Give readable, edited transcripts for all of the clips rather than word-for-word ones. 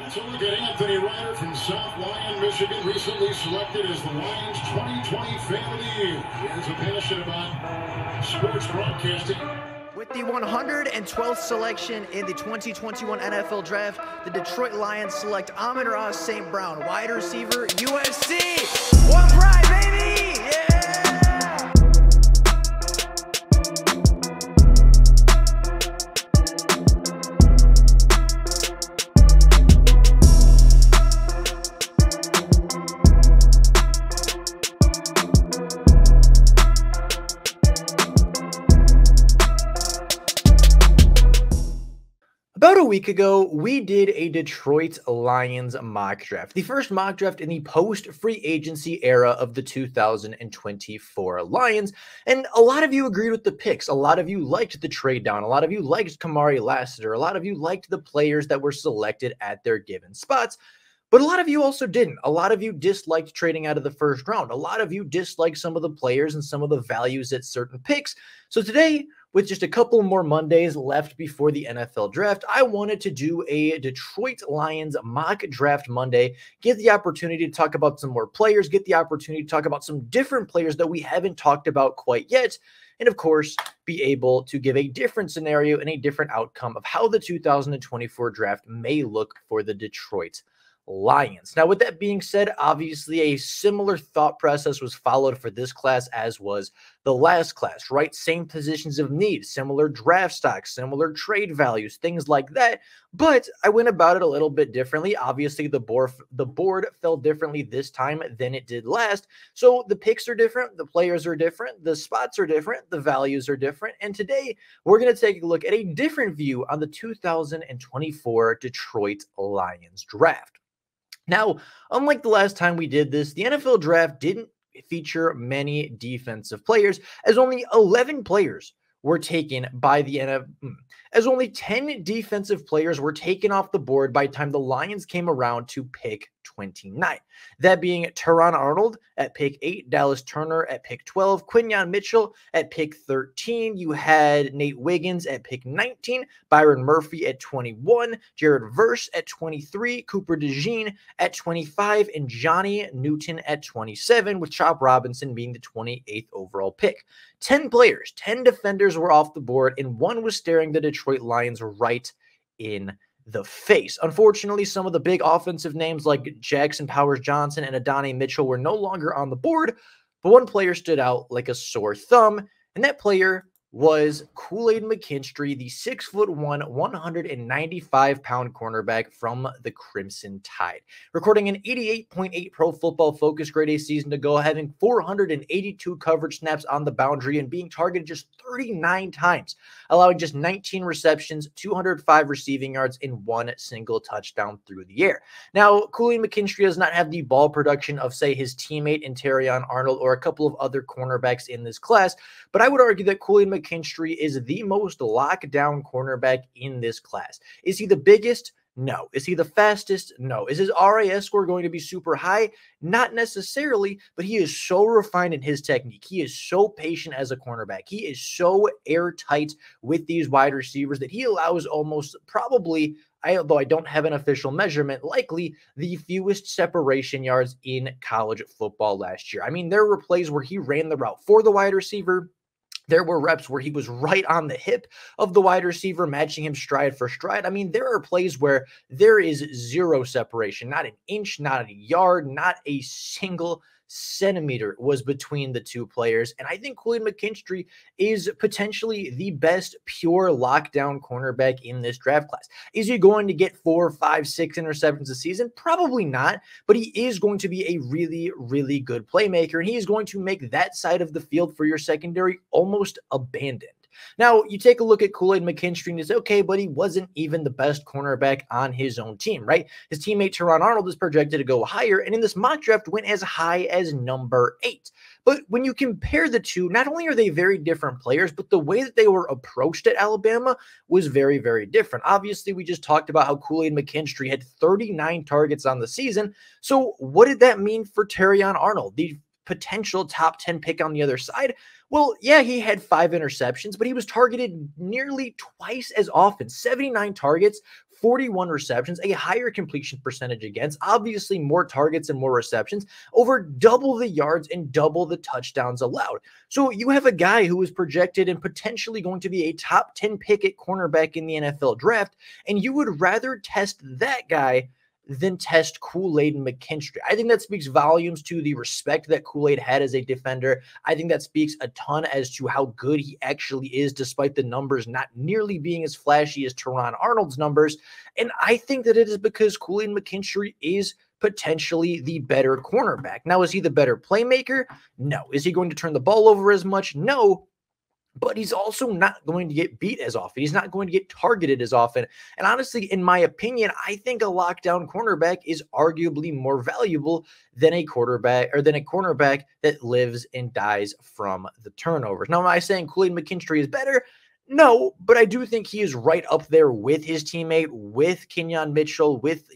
Let's look at Anthony Ryder from South Lyon, Michigan, recently selected as the Lions 2020 Fan of the Year. He has a passion about sports broadcasting. With the 112th selection in the 2021 NFL Draft, the Detroit Lions select Amon-Ra St. Brown, wide receiver, USC. One pride, baby! Yeah! About a week ago, we did a Detroit Lions mock draft, the first mock draft in the post-free agency era of the 2024 Lions, and a lot of you agreed with the picks. A lot of you liked the trade down. A lot of you liked Kamari Lassiter. A lot of you liked the players that were selected at their given spots. But a lot of you also didn't. A lot of you disliked trading out of the first round. A lot of you disliked some of the players and some of the values at certain picks. So today, with just a couple more Mondays left before the NFL draft, I wanted to do a Detroit Lions mock draft Monday, get the opportunity to talk about some more players, get the opportunity to talk about some different players that we haven't talked about quite yet, and of course, be able to give a different scenario and a different outcome of how the 2024 draft may look for the Detroit Lions. Now, with that being said, obviously a similar thought process was followed for this class as was the last class, right? Same positions of need, similar draft stocks, similar trade values, things like that. But I went about it a little bit differently. Obviously, the board fell differently this time than it did last. So the picks are different, the players are different, the spots are different, the values are different. And today we're going to take a look at a different view on the 2024 Detroit Lions draft. Now, unlike the last time we did this, the NFL draft didn't feature many defensive players, as only 11 players were taken by the NFL, as only 10 defensive players were taken off the board by the time the Lions came around to pick 29. That being Teron Arnold at pick 8, Dallas Turner at pick 12, Quinyon Mitchell at pick 13. You had Nate Wiggins at pick 19, Byron Murphy at 21, Jared Verse at 23, Cooper DeJean at 25, and Johnny Newton at 27, with Chop Robinson being the 28th overall pick. 10 players, 10 defenders were off the board, and one was staring the Detroit Lions right in the face. Unfortunately, some of the big offensive names like Jackson Powers-Johnson and Adonai Mitchell were no longer on the board, but one player stood out like a sore thumb, and that player was Kool-Aid McKinstry, the 6'1", 195-pound cornerback from the Crimson Tide, recording an 88.8 Pro Football Focus grade A season to go, having 482 coverage snaps on the boundary and being targeted just 39 times, allowing just 19 receptions, 205 receiving yards, and one single touchdown through the air. Now, Kool-Aid McKinstry does not have the ball production of, say, his teammate in Terrion Arnold or a couple of other cornerbacks in this class, but I would argue that Kool-Aid McKinstry is the most lockdown cornerback in this class. Is he the biggest? No. Is he the fastest? No. Is his RAS score going to be super high? Not necessarily, but he is so refined in his technique. He is so patient as a cornerback. He is so airtight with these wide receivers that he allows almost probably, although I don't have an official measurement, likely the fewest separation yards in college football last year. I mean, there were plays where he ran the route for the wide receiver. There were reps where he was right on the hip of the wide receiver, matching him stride for stride. I mean, there are plays where there is zero separation, not an inch, not a yard, not a single centimeter was between the two players. And I think Kool-Aid McKinstry is potentially the best pure lockdown cornerback in this draft class. Is he going to get 4, 5, 6 interceptions a season? Probably not, but he is going to be a really, really good playmaker, and he is going to make that side of the field for your secondary almost abandoned. Now, you take a look at Kool-Aid McKinstry and you say, okay, but he wasn't even the best cornerback on his own team, right? His teammate Teron Arnold is projected to go higher, and in this mock draft went as high as number 8. But when you compare the two, not only are they very different players, but the way that they were approached at Alabama was very, very different. Obviously, we just talked about how Kool-Aid McKinstry had 39 targets on the season. So what did that mean for Terrion Arnold, the potential top 10 pick on the other side? Well, yeah, he had 5 interceptions, but he was targeted nearly twice as often, 79 targets, 41 receptions, a higher completion percentage against, obviously more targets and more receptions, over double the yards and double the touchdowns allowed. So you have a guy who is projected and potentially going to be a top 10 pick at cornerback in the NFL draft, and you would rather test that guy than test Kool-Aid and McKinstry. I think that speaks volumes to the respect that Kool-Aid had as a defender. I think that speaks a ton as to how good he actually is, despite the numbers not nearly being as flashy as Teron Arnold's numbers. And I think that it is because Kool-Aid and McKinstry is potentially the better cornerback. Now, is he the better playmaker? No. Is he going to turn the ball over as much? No. But he's also not going to get beat as often. He's not going to get targeted as often. And honestly, in my opinion, I think a lockdown cornerback is arguably more valuable than a quarterback or than a cornerback that lives and dies from the turnovers. Now, am I saying Kool-Aid McKinstry is better? No, but I do think he is right up there with his teammate, with Kenyon Mitchell, with,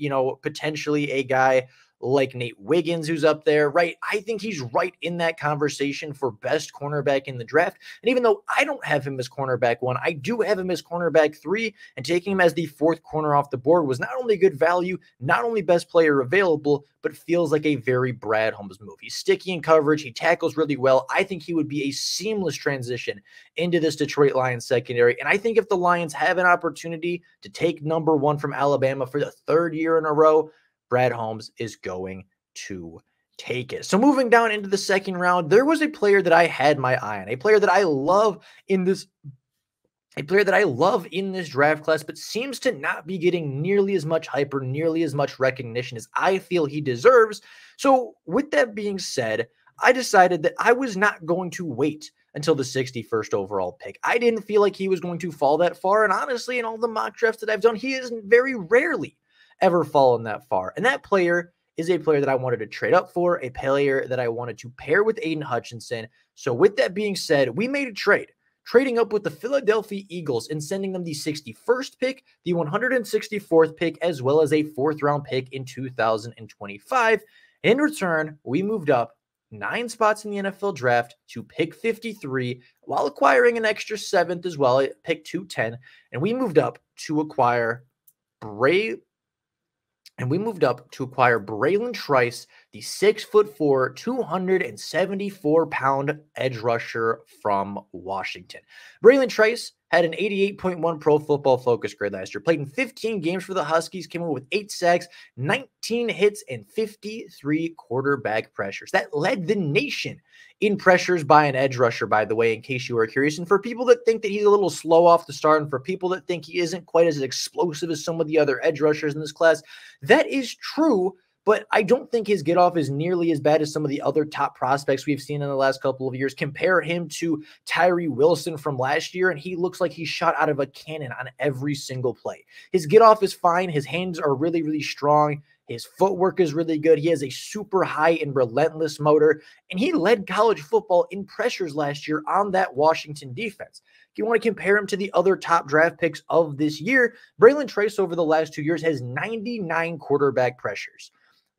potentially a guy like Nate Wiggins, who's up there, right? I think he's right in that conversation for best cornerback in the draft. And even though I don't have him as cornerback 1, I do have him as cornerback 3, and taking him as the 4th corner off the board was not only good value, not only best player available, but feels like a very Brad Holmes move. He's sticky in coverage. He tackles really well. I think he would be a seamless transition into this Detroit Lions secondary. And I think if the Lions have an opportunity to take number 1 from Alabama for the 3rd year in a row, Brad Holmes is going to take it. So moving down into the 2nd round, there was a player that I had my eye on, a player that I love in this draft class, but seems to not be getting nearly as much hype or nearly as much recognition as I feel he deserves. So with that being said, I decided that I was not going to wait until the 61st overall pick. I didn't feel like he was going to fall that far. And honestly, in all the mock drafts that I've done, he is very rarely ever fallen that far. And that player is a player that I wanted to trade up for, a player that I wanted to pair with Aiden Hutchinson. So with that being said, we made a trade, trading up with the Philadelphia Eagles and sending them the 61st pick, the 164th pick, as well as a 4th round pick in 2025. In return, we moved up 9 spots in the NFL draft to pick 53 while acquiring an extra 7th as well at pick 210. And we moved up to acquire Braylon Trice, the 6'4", 274-pound edge rusher from Washington. Braylon Trice had an 88.1 Pro Football Focus grade last year, played in 15 games for the Huskies, came away with 8 sacks, 19 hits, and 53 quarterback pressures. That led the nation in pressures by an edge rusher, by the way, in case you are curious. And for people that think that he's a little slow off the start, and for people that think he isn't quite as explosive as some of the other edge rushers in this class, that is true. But I don't think his get-off is nearly as bad as some of the other top prospects we've seen in the last couple of years. Compare him to Tyree Wilson from last year, and he looks like he's shot out of a cannon on every single play. His get-off is fine. His hands are really, really strong. His footwork is really good. He has a super high and relentless motor, and he led college football in pressures last year on that Washington defense. If you want to compare him to the other top draft picks of this year, Braylon Trice over the last 2 years has 99 quarterback pressures.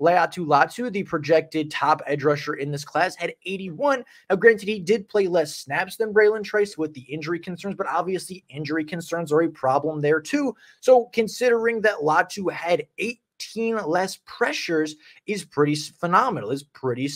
Laiatu Latu, the projected top edge rusher in this class, had 81. Now, granted, he did play less snaps than Braylon Trice with the injury concerns, but obviously injury concerns are a problem there too. So considering that Latu had 18 less pressures is pretty phenomenal, is pretty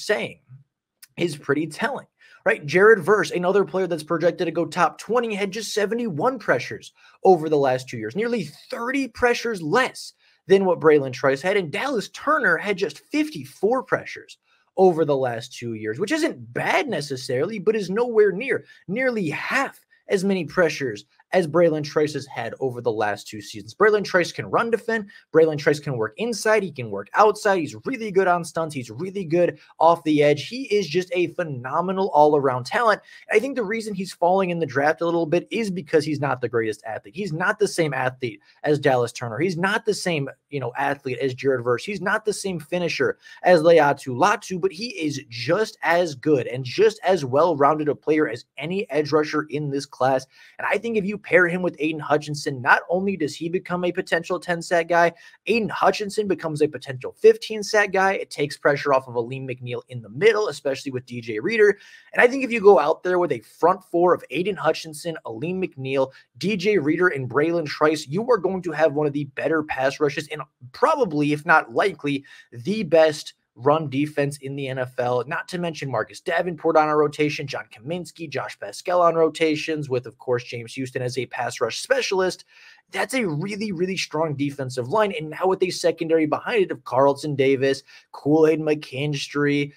telling. Right, Jared Verse, another player that's projected to go top 20, had just 71 pressures over the last 2 years, nearly 30 pressures less than what Braylon Trice had. And Dallas Turner had just 54 pressures over the last 2 years, which isn't bad necessarily, but is nowhere near nearly half as many pressures as Braylon Trice has had over the last 2 seasons. Braylon Trice can run defend. Braylon Trice can work inside. He can work outside. He's really good on stunts. He's really good off the edge. He is just a phenomenal all-around talent. I think the reason he's falling in the draft a little bit is because he's not the greatest athlete. He's not the same athlete as Dallas Turner. He's not the same athlete as Jared Verse. He's not the same finisher as Laiatu Latu, but he is just as good and just as well-rounded a player as any edge rusher in this class. And I think if you pair him with Aiden Hutchinson, not only does he become a potential 10-sack guy, Aiden Hutchinson becomes a potential 15-sack guy. It takes pressure off of Aleem McNeil in the middle, especially with DJ Reader. And I think if you go out there with a front four of Aiden Hutchinson, Aleem McNeil, DJ Reader, and Braylon Trice, you are going to have one of the better pass rushes and probably, if not likely, the best run defense in the NFL, not to mention Marcus Davenport on a rotation, John Kaminsky, Josh Pascal on rotations, with, of course, James Houston as a pass rush specialist. That's a really, really strong defensive line. And now with a secondary behind it of Carlton Davis, Kool-Aid McKinstry,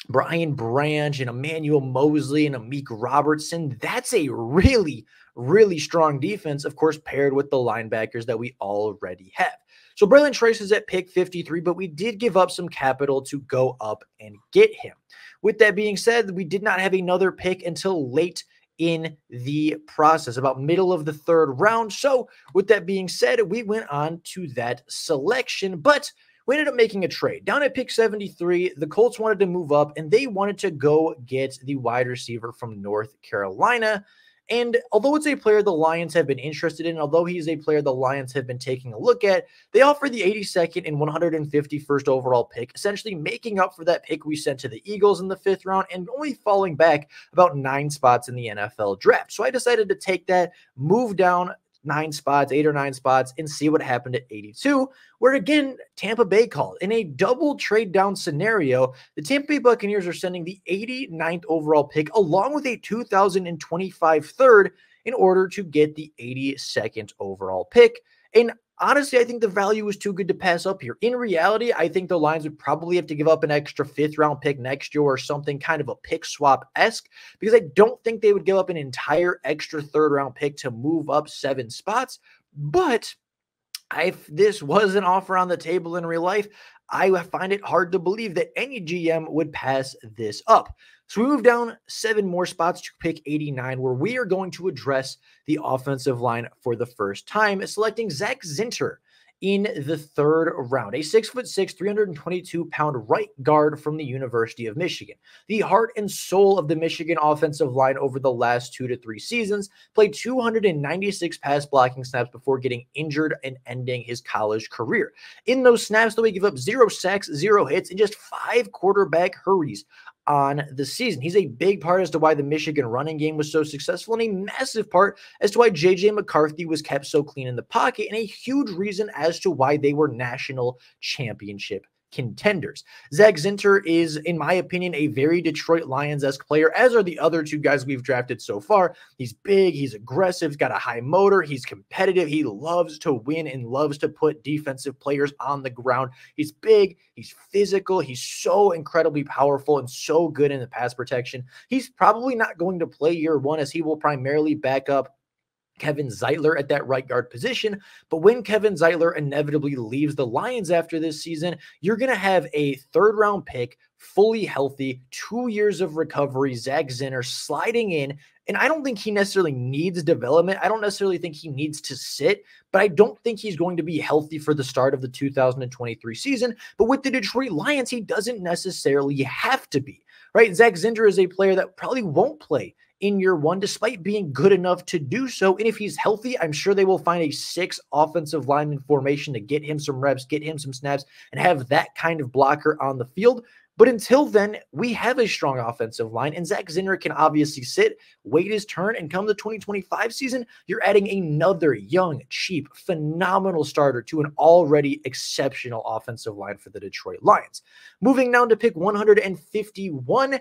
Brian Branch, and Emmanuel Mosley, and Amik Robertson, that's a really, really strong defense, of course, paired with the linebackers that we already have. So Braylon Trice is at pick 53, but we did give up some capital to go up and get him. With that being said, we did not have another pick until late in the process, about middle of the third round. So with that being said, we went on to that selection, but we ended up making a trade. Down at pick 73, the Colts wanted to move up, and they wanted to go get the wide receiver from North Carolina. And although it's a player the Lions have been interested in, although he's a player the Lions have been taking a look at, they offer the 82nd and 151st overall pick, essentially making up for that pick we sent to the Eagles in the 5th round and only falling back about 9 spots in the NFL draft. So I decided to take that, move down 9 spots, 8 or 9 spots, and see what happened at 82, where again, Tampa Bay called. In a double trade down scenario, the Tampa Bay Buccaneers are sending the 89th overall pick along with a 2025 third in order to get the 82nd overall pick. And honestly, I think the value is too good to pass up here. In reality, I think the Lions would probably have to give up an extra 5th round pick next year or something kind of a pick swap-esque, because I don't think they would give up an entire extra 3rd round pick to move up 7 spots. But if this was an offer on the table in real life, I find it hard to believe that any GM would pass this up. So we move down 7 more spots to pick 89, where we are going to address the offensive line for the first time, selecting Zach Zinter in the 3rd round, a 6'6", 322-pound right guard from the University of Michigan. The heart and soul of the Michigan offensive line over the last 2 to 3 seasons, played 296 pass blocking snaps before getting injured and ending his college career. In those snaps, though, he gave up 0 sacks, 0 hits, and just 5 quarterback hurries on the season. He's a big part as to why the Michigan running game was so successful, and a massive part as to why J.J. McCarthy was kept so clean in the pocket, and a huge reason as to why they were national championship contenders. Zach Zinter is, in my opinion, a very Detroit Lions-esque player, as are the other 2 guys we've drafted so far. He's big, he's aggressive, he's got a high motor, he's competitive, he loves to win and loves to put defensive players on the ground. He's big, he's physical, he's so incredibly powerful and so good in the pass protection. He's probably not going to play year 1, as he will primarily back up Kevin Zeitler at that right guard position. But when Kevin Zeitler inevitably leaves the Lions after this season, you're going to have a 3rd round pick, fully healthy, 2 years of recovery, Zach Zinter sliding in. And I don't think he necessarily needs development. I don't necessarily think he needs to sit, but I don't think he's going to be healthy for the start of the 2023 season. But with the Detroit Lions, he doesn't necessarily have to be, right? Zach Zinter is a player that probably won't play in year 1, despite being good enough to do so. And if he's healthy, I'm sure they will find a 6 offensive lineman formation to get him some reps, get him some snaps, and have that kind of blocker on the field. But until then, we have a strong offensive line, and Zach Zinter can obviously sit, wait his turn, and come the 2025 season, you're adding another young, cheap, phenomenal starter to an already exceptional offensive line for the Detroit Lions. Moving now to pick 151,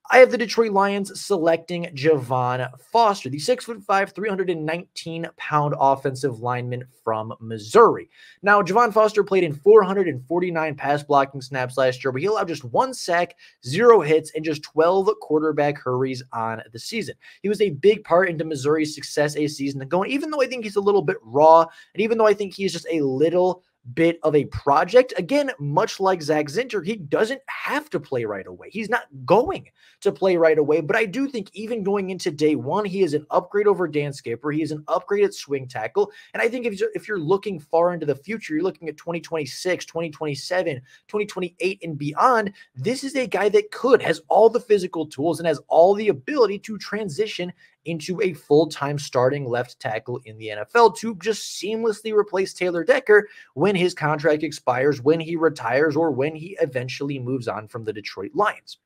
I have the Detroit Lions selecting Javon Foster, the 6'5", 319-pound offensive lineman from Missouri. Now, Javon Foster played in 449 pass blocking snaps last year, but he allowed just 1 sack, 0 hits, and just 12 quarterback hurries on the season. He was a big part into Missouri's success a season ago, and even though I think he's a little bit raw, and even though I think he's just a little bit of a project. Again, much like Zach Zinter, he doesn't have to play right away. He's not going to play right away, but I do think even going into day one, he is an upgrade over Dan Skipper. He is an upgrade at swing tackle. And I think if you're looking far into the future, you're looking at 2026, 2027, 2028 and beyond, this is a guy that has all the physical tools and has all the ability to transition into a full-time starting left tackle in the NFL to just seamlessly replace Taylor Decker when his contract expires, when he retires, or when he eventually moves on from the Detroit Lions.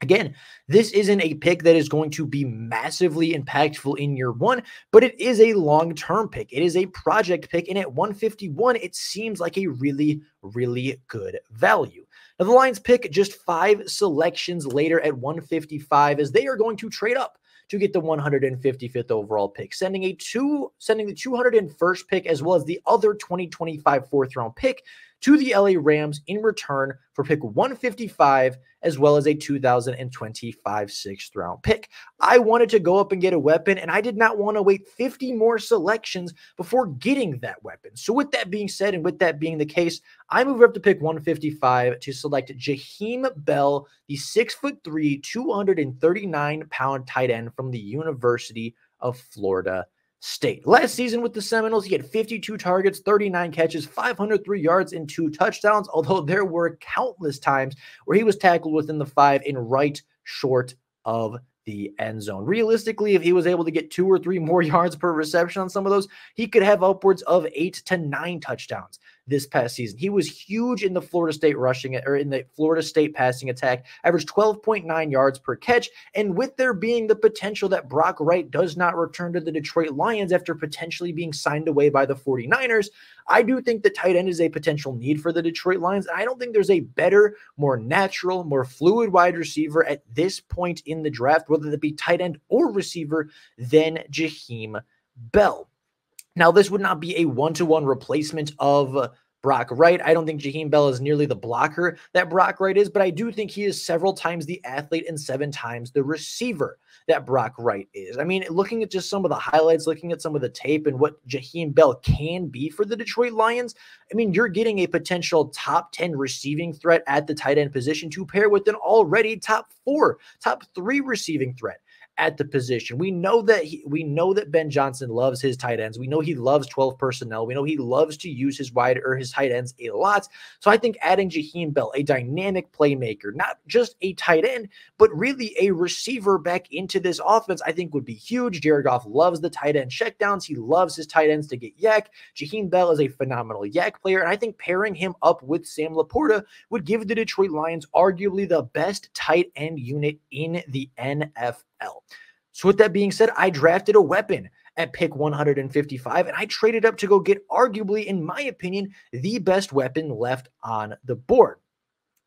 Again, this isn't a pick that is going to be massively impactful in year one, but it is a long-term pick. It is a project pick, and at 151, it seems like a really, really good value. Now, the Lions pick just 5 selections later at 155 as they are going to trade up to get the 155th overall pick, sending the 201st pick as well as the other 2025 4th-round pick to the LA Rams in return for pick 155 as well as a 2025 6th-round pick. I wanted to go up and get a weapon, and I did not want to wait 50 more selections before getting that weapon. So with that being said, and with that being the case, I moved up to pick 155 to select Jaheim Bell, the 6'3", 239-pound tight end from the University of Florida State. Last season with the Seminoles, he had 52 targets, 39 catches, 503 yards, and 2 touchdowns, although there were countless times where he was tackled within the 5 and right short of the end zone. Realistically, if he was able to get 2 or 3 more yards per reception on some of those, he could have upwards of 8 to 9 touchdowns this past season. He was huge in the Florida State passing attack, averaged 12.9 yards per catch. And with there being the potential that Brock Wright does not return to the Detroit Lions after potentially being signed away by the 49ers, I do think that tight end is a potential need for the Detroit Lions. I don't think there's a better, more natural, more fluid wide receiver at this point in the draft, whether it be tight end or receiver, than Jaheim Bell. Now, this would not be a one-to-one replacement of Brock Wright. I don't think Jaheim Bell is nearly the blocker that Brock Wright is, but I do think he is several times the athlete and 7 times the receiver that Brock Wright is. I mean, looking at just some of the highlights, looking at some of the tape and what Jaheim Bell can be for the Detroit Lions, I mean, you're getting a potential top 10 receiving threat at the tight end position to pair with an already top 3 receiving threat at the position. We know that Ben Johnson loves his tight ends. We know he loves 12 personnel. We know he loves to use his tight ends a lot. So I think adding Jaheim Bell, a dynamic playmaker, not just a tight end, but really a receiver back into this offense, I think would be huge. Jared Goff loves the tight end checkdowns. He loves his tight ends to get yak. Jaheim Bell is a phenomenal yak player, and I think pairing him up with Sam Laporta would give the Detroit Lions arguably the best tight end unit in the NFL. So with that being said, I drafted a weapon at pick 155, and I traded up to go get arguably, in my opinion, the best weapon left on the board.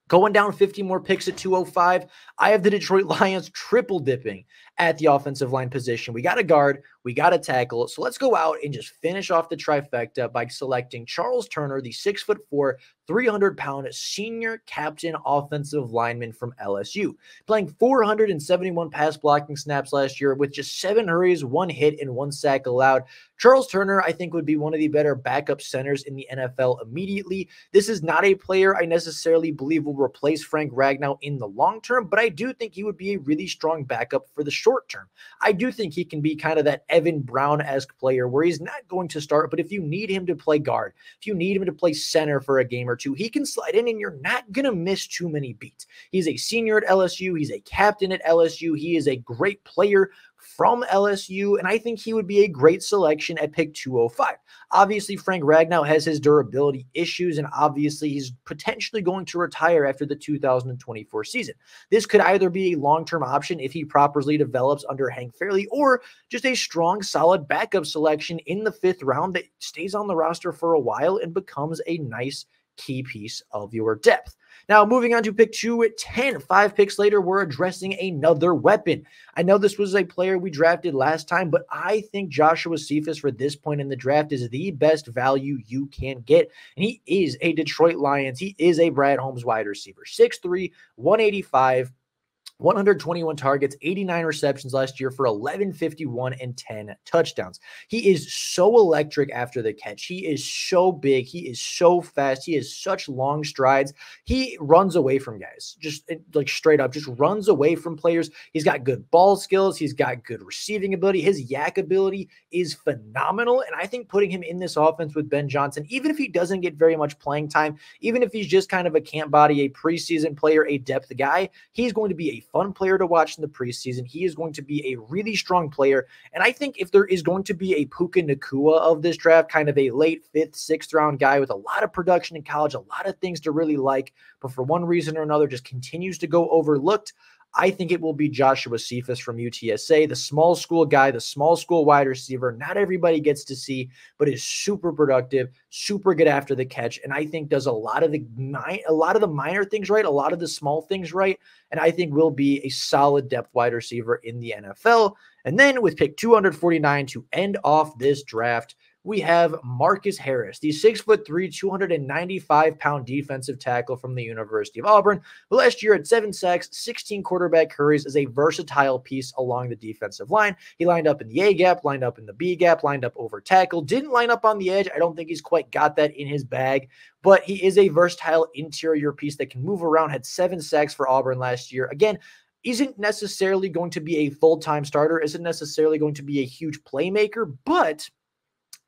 Going down 50 more picks at 205, I have the Detroit Lions triple dipping at the offensive line position. We got a guard, we got a tackle. So let's go out and just finish off the trifecta by selecting Charles Turner, the 6'4", 300-pound senior captain offensive lineman from LSU, playing 471 pass blocking snaps last year with just 7 hurries, 1 hit, and 1 sack allowed. Charles Turner, I think, would be one of the better backup centers in the NFL immediately. This is not a player I necessarily believe will replace Frank Ragnow in the long term, but I do think he would be a really strong backup for the short term. I do think he can be kind of that Evan Brown-esque player where he's not going to start, but if you need him to play guard, if you need him to play center for a game or two, he can slide in and you're not going to miss too many beats. He's a senior at LSU. He's a captain at LSU. He is a great player from LSU, and I think he would be a great selection at pick 205. Obviously, Frank Ragnow has his durability issues, and obviously he's potentially going to retire after the 2024 season. This could either be a long-term option if he properly develops under Hank Fairley, or just a strong, solid backup selection in the 5th round that stays on the roster for a while and becomes a nice key piece of your depth. Now, moving on to pick 210, 5 picks later, we're addressing another weapon. I know this was a player we drafted last time, but I think Joshua Cephas for this point in the draft is the best value you can get. And he is a Detroit Lions. He is a Brad Holmes wide receiver, 6'3", 185, 121 targets, 89 receptions last year for 1151 and 10 touchdowns. He is so electric after the catch. He is so big. He is so fast. He has such long strides. He runs away from guys, just like straight up, just runs away from players. He's got good ball skills. He's got good receiving ability. His yak ability is phenomenal. And I think putting him in this offense with Ben Johnson, even if he doesn't get very much playing time, even if he's just kind of a camp body, a preseason player, a depth guy, he's going to be a fun player to watch in the preseason. He is going to be a really strong player. And I think if there is going to be a Puka Nacua of this draft, kind of a late 5th, 6th round guy with a lot of production in college, a lot of things to really like, but for one reason or another just continues to go overlooked, I think it will be Joshua Cephas from UTSA, the small school guy, the small school wide receiver. Not everybody gets to see, but is super productive, super good after the catch, and I think does a lot of the minor things right, a lot of the small things right, and I think will be a solid depth wide receiver in the NFL. And then with pick 249 to end off this draft, we have Marcus Harris, the 6'3", 295-pound defensive tackle from the University of Auburn, who last year had 7 sacks, 16 quarterback hurries, as a versatile piece along the defensive line. He lined up in the A gap, lined up in the B gap, lined up over tackle, didn't line up on the edge. I don't think he's quite got that in his bag, but he is a versatile interior piece that can move around, had 7 sacks for Auburn last year. Again, isn't necessarily going to be a full-time starter, isn't necessarily going to be a huge playmaker, but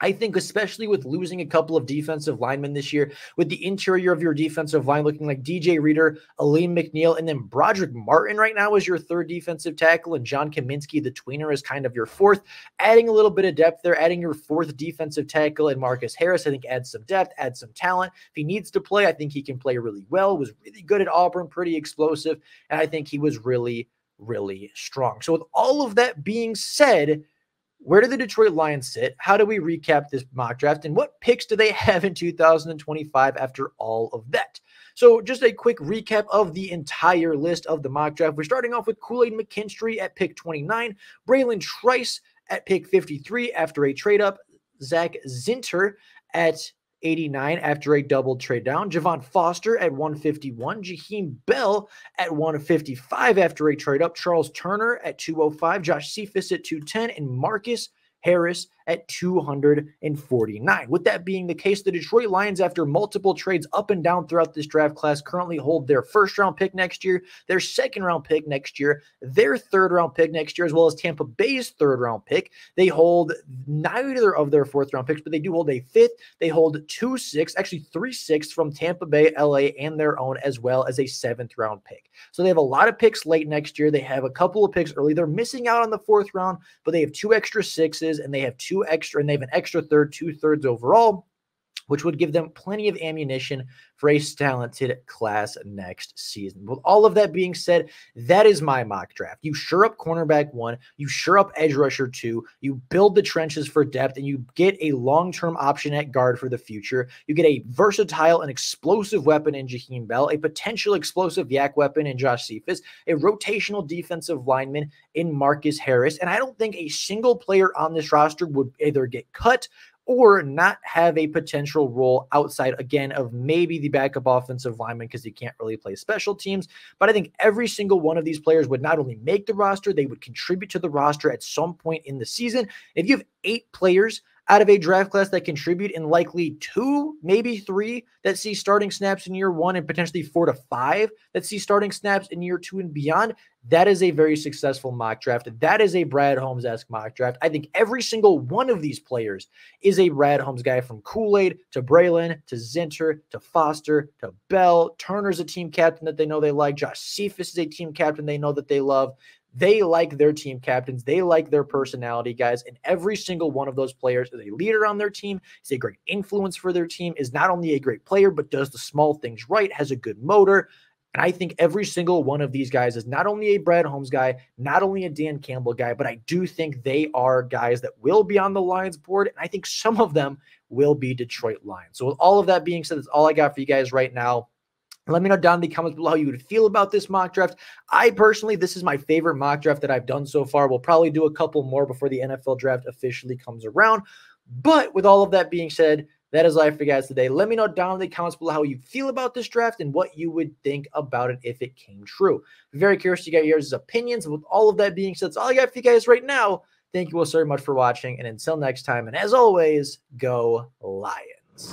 I think especially with losing a couple of defensive linemen this year, with the interior of your defensive line looking like DJ Reader, Aleem McNeil, and then Broderick Martin right now is your 3rd defensive tackle, and John Kaminsky, the tweener, is kind of your 4th. Adding a little bit of depth there, adding your 4th defensive tackle and Marcus Harris, I think adds some depth, adds some talent. If he needs to play, I think he can play really well, was really good at Auburn, pretty explosive, and I think he was really, really strong. So with all of that being said, where do the Detroit Lions sit? How do we recap this mock draft? And what picks do they have in 2025 after all of that? So just a quick recap of the entire list of the mock draft. We're starting off with Kool-Aid McKinstry at pick 29, Braylon Trice at pick 53 after a trade up, Zach Zinter at 89 after a double trade down, Javon Foster at 151, Jaheim Bell at 155 after a trade up, Charles Turner at 205, Josh Cephas at 210, and Marcus Harris at 249. With that being the case, the Detroit Lions, after multiple trades up and down throughout this draft class, currently hold their 1st round pick next year, their 2nd round pick next year, their 3rd round pick next year, as well as Tampa Bay's 3rd round pick. They hold neither of their 4th round picks, but they do hold a 5th. They hold 2 6, actually 3 6 from Tampa Bay, LA, and their own, as well as a 7th round pick. So they have a lot of picks late next year. They have a couple of picks early. They're missing out on the 4th round, but they have 2 extra 6s, and they have 2 extra, and they have an extra 3rd, 2/3 overall, which would give them plenty of ammunition for a talented class next season. With all of that being said, that is my mock draft. You shore up cornerback 1, you shore up edge rusher 2, you build the trenches for depth, and you get a long-term option at guard for the future. You get a versatile and explosive weapon in Jaheim Bell, a potential explosive yak weapon in Josh Cephas, a rotational defensive lineman in Marcus Harris, and I don't think a single player on this roster would either get cut or not have a potential role outside, again, of maybe the backup offensive lineman because he can't really play special teams. But I think every single one of these players would not only make the roster, they would contribute to the roster at some point in the season. If you have 8 players out of a draft class that contribute, and likely 2, maybe 3 that see starting snaps in year 1, and potentially 4 to 5 that see starting snaps in year 2 and beyond, that is a very successful mock draft. That is a Brad Holmes-esque mock draft. I think every single one of these players is a Brad Holmes guy, from Kool-Aid to Braylon to Zinter to Foster to Bell. Turner's a team captain that they know they like. Josh Cephas is a team captain they know that they love. They like their team captains. They like their personality guys. And every single one of those players is a leader on their team, is a great influence for their team, is not only a great player, but does the small things right, has a good motor. And I think every single one of these guys is not only a Brad Holmes guy, not only a Dan Campbell guy, but I do think they are guys that will be on the Lions board. And I think some of them will be Detroit Lions. So with all of that being said, that's all I got for you guys right now. Let me know down in the comments below how you would feel about this mock draft. I personally, this is my favorite mock draft that I've done so far. We'll probably do a couple more before the NFL draft officially comes around. But with all of that being said, That is life for you guys today. Let me know down in the comments below how you feel about this draft and what you would think about it if it came true. I'm very curious to get your opinions. With all of that being said, that's all I got for you guys right now. Thank you all so much for watching, and until next time, and as always, go Lions.